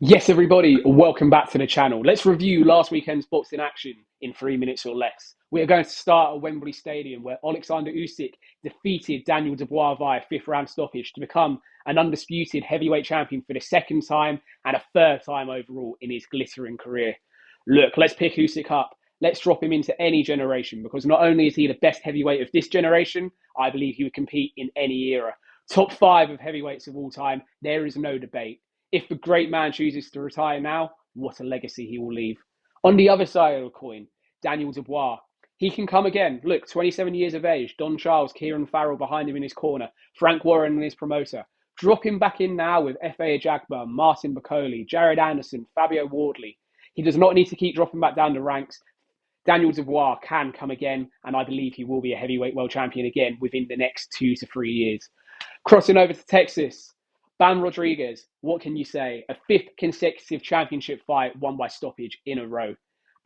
Yes, everybody, welcome back to the channel. Let's review last weekend's boxing action in 3 minutes or less. We are going to start at Wembley Stadium, where Alexander Usyk defeated Daniel Dubois via fifth round stoppage to become an undisputed heavyweight champion for the second time and a third time overall in his glittering career. Look, let's pick Usyk up. Let's drop him into any generation because not only is he the best heavyweight of this generation, I believe he would compete in any era. Top five of heavyweights of all time, there is no debate. If the great man chooses to retire now, what a legacy he will leave. On the other side of the coin, Daniel Dubois. He can come again. Look, 27 years of age, Don Charles, Kieran Farrell behind him in his corner, Frank Warren and his promoter. Drop him back in now with F.A. Ajagba, Martin Bakoli, Jared Anderson, Fabio Wardley. He does not need to keep dropping back down the ranks. Daniel Dubois can come again, and I believe he will be a heavyweight world champion again within the next 2 to 3 years. Crossing over to Texas, Bam Rodriguez, what can you say? A fifth consecutive championship fight won by stoppage in a row.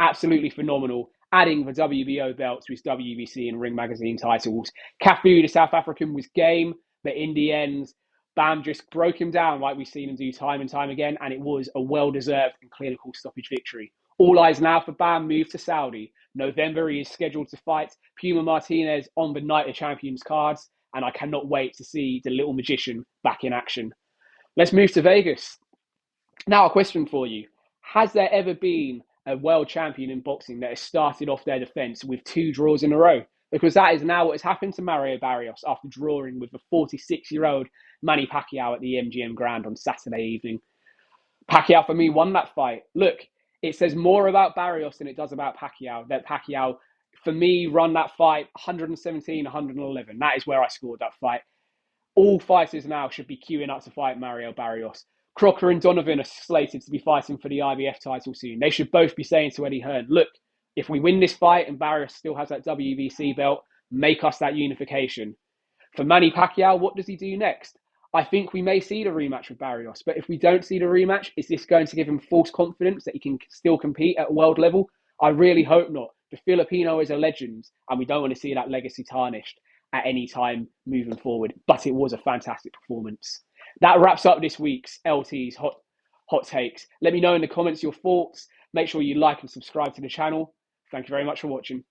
Absolutely phenomenal. Adding the WBO belt to his WBC and Ring Magazine titles. Cafu, the South African, was game, but in the end, Bam just broke him down like we've seen him do time and time again, and it was a well-deserved and clinical stoppage victory. All eyes now for Bam move to Saudi. November, he is scheduled to fight Puma Martinez on the Night of Champions cards, and I cannot wait to see the little magician back in action. Let's move to Vegas. Now, a question for you. Has there ever been a world champion in boxing that has started off their defense with two draws in a row? Because that is now what has happened to Mario Barrios after drawing with the 46-year-old Manny Pacquiao at the MGM Grand on Saturday evening. Pacquiao, for me, won that fight. Look, it says more about Barrios than it does about Pacquiao. That Pacquiao, for me, run that fight 117, 111. That is where I scored that fight. All fighters now should be queuing up to fight Mario Barrios. Crocker and Donovan are slated to be fighting for the IBF title soon. They should both be saying to Eddie Hearn, look, if we win this fight and Barrios still has that WBC belt, make us that unification. For Manny Pacquiao, what does he do next? I think we may see the rematch with Barrios, but if we don't see the rematch, is this going to give him false confidence that he can still compete at world level? I really hope not. The Filipino is a legend, and we don't want to see that legacy tarnished at any time moving forward. But it was a fantastic performance. That wraps up this week's LT's hot takes. Let me know in the comments your thoughts. Make sure you like and subscribe to the channel. Thank you very much for watching.